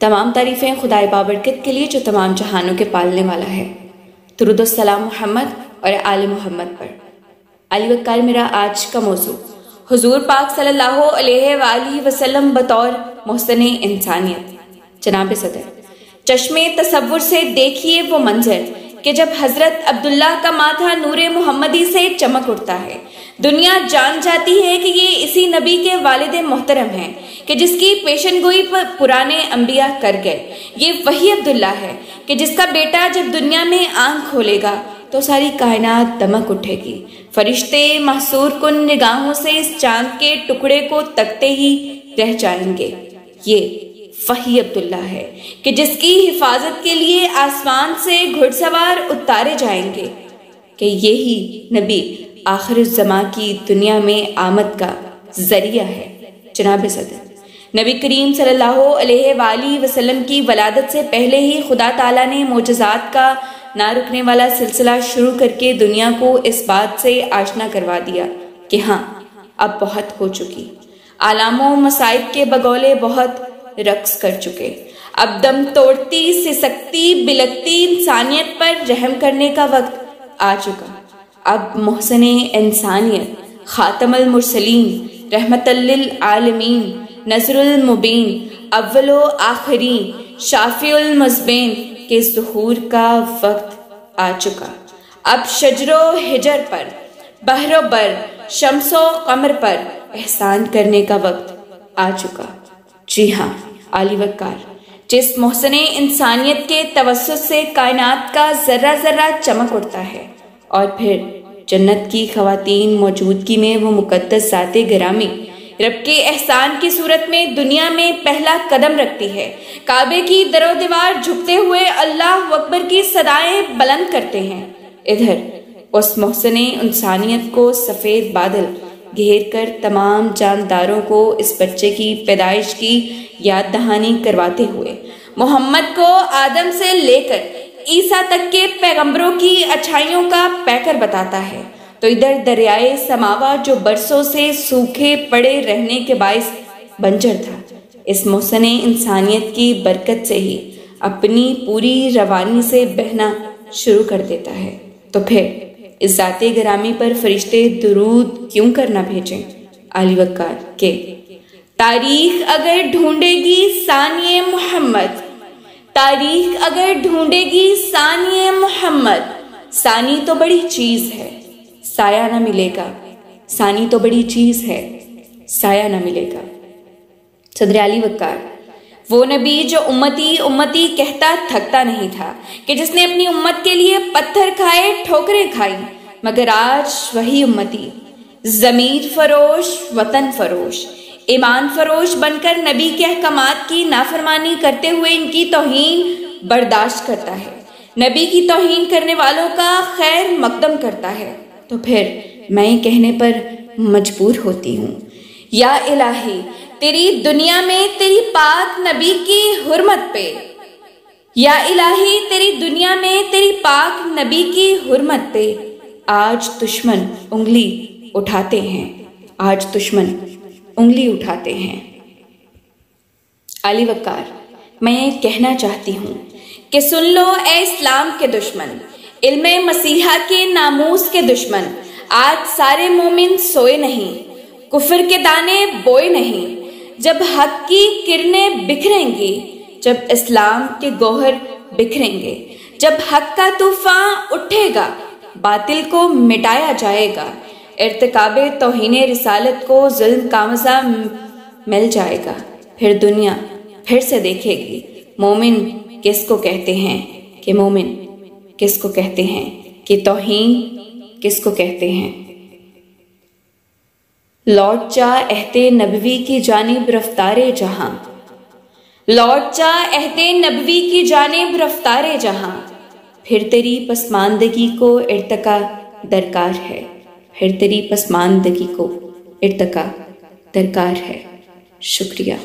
تمام تعریفیں خدائے بابرکت کے لیے جو تمام جہانوں کے پالنے والا ہے۔ درود و سلام محمد اور آل محمد پر۔ علی وقار میرا آج کا موضوع حضور پاک صلی اللہ علیہ وآلہ وسلم بطور محسن انسانیت۔ جناب صدر، چشمے تصور سے دیکھیے وہ منظر کہ جب حضرت عبداللہ کا ماتھا نور محمدی سے چمک اٹھتا ہے، دنیا جان جاتی ہے کہ یہ اسی نبی کے والد محترم ہیں کہ جس کی پیشن گوئی پر پرانے انبیاء کر گئے۔ یہ وہی عبداللہ ہے کہ جس کا بیٹا جب دنیا میں آنکھ کھولے گا تو ساری کائنات دمک اٹھے گی۔ فرشتے محصور کن نگاہوں سے اس چاند کے ٹکڑے کو تکتے ہی رہ جائیں گے۔ یہ وہی عبداللہ ہے کہ جس کی حفاظت کے لیے آسمان سے گھڑ سوار اتارے جائیں گے، کہ یہی نبی آخر الزماں کی دنیا میں آمد کا ذریعہ ہے۔ جناب صدر، نبی کریم صلی اللہ علیہ وآلہ وسلم کی ولادت سے پہلے ہی خدا تعالیٰ نے معجزات کا نہ رکنے والا سلسلہ شروع کر کے دنیا کو اس بات سے آشنا کروا دیا کہ ہاں، اب بہت ہو چکی، آلام و مصائب کے بگولے بہت رقص کر چکے، اب دم توڑتی سسکتی بلکتی انسانیت پر رحم کرنے کا وقت آ چکا۔ اب محسن انسانیت، خاتم المرسلین، رحمت للعالمین، نذر المبین، اول و آخرین، شافع المذنبین کے ظہور کا وقت آ چکا۔ اب شجر و حجر پر، بحر و بر، شمس و قمر پر احسان کرنے کا وقت آ چکا۔ جی ہاں، علی وقار، جس محسن انسانیت کے توسط سے کائنات کا ذرہ ذرہ چمک اٹھتا ہے اور پھر جنت کی خواتین موجودگی میں وہ مقدس ذات گرامی رب کے احسان کی صورت میں دنیا میں پہلا قدم رکھتی ہے، کعبے کی در و دیوار جھکتے ہوئے اللہ اکبر کی صدائیں بلند کرتے ہیں، ادھر اس محسن انسانیت کو سفید بادل گھیر کر تمام جانداروں کو اس بچے کی پیدائش کی یاد دہانی کرواتے ہوئے محمد کو آدم سے لے کر عیسیٰ تک کے پیغمبروں کی اچھائیوں کا پیکر بتاتا ہے، تو ادھر دریائے سماوا جو برسوں سے سوکھے پڑے رہنے کے باعث بنجر تھا، اس محسن انسانیت کی برکت سے ہی اپنی پوری روانی سے بہنا شروع کر دیتا ہے۔ تو پھر اس ذات گرامی پر فرشتے درود کیوں کرنا بھیجیں؟ علی وقار کے تاریخ اگر ڈھونڈے گی ثانی محمد، تاریخ اگر ڈھونڈے گی ثانی محمد، ثانی تو بڑی چیز ہے، سایہ نہ ملے گا، ثانی تو بڑی چیز ہے، سایہ نہ ملے گا۔ صدر علی وقار، وہ نبی جو امتی امتی کہتا تھکتا نہیں تھا، کہ جس نے اپنی امت کے لیے پتھر کھائے، ٹھوکریں کھائی، مگر آج وہی امتی ضمیر فروش، وطن فروش، ایمان فروش بن کر نبی کے احکامات کی نافرمانی کرتے ہوئے ان کی توہین برداشت کرتا ہے، نبی کی توہین کرنے والوں کا خیر مقدم کرتا ہے۔ تو پھر میں یہ کہنے پر مجبور ہوتی ہوں، یا الہی، تیری دنیا میں تیری پاک نبی کی حرمت پہ، یا الہی تیری دنیا میں تیری پاک نبی کی حرمت پہ آج دشمن انگلی اٹھاتے ہیں، آج دشمن انگلی اٹھاتے ہیں۔ علی وقار، میں یہ کہنا چاہتی ہوں کہ سن لو اے اسلام کے دشمن، علم مسیحا کے ناموس کے دشمن، آج سارے مومن سوئے نہیں، کفر کے دانے بوئے نہیں۔ جب حق کی کرنیں بکھریں گی، جب اسلام کے گوہر بکھریں گے، جب حق کا طوفان اٹھے گا، باطل کو مٹایا جائے گا، ارتکاب توہین رسالت کو ظلم کا مزہ مل جائے گا، پھر دنیا پھر سے دیکھے گی مومن کس کو کہتے ہیں، کہ مومن کس کو کہتے ہیں، کہ توہین کس کو کہتے ہیں۔ لوٹ جا عہد نبوی کی جانب رفتار جہاں، لوٹ جا عہد نبوی کی جانب رفتار جہاں، پھر تیری پسماندگی کو ارتقا درکار ہے، پھر تیری پسماندگی کو ارتقا درکار ہے۔ شکریہ۔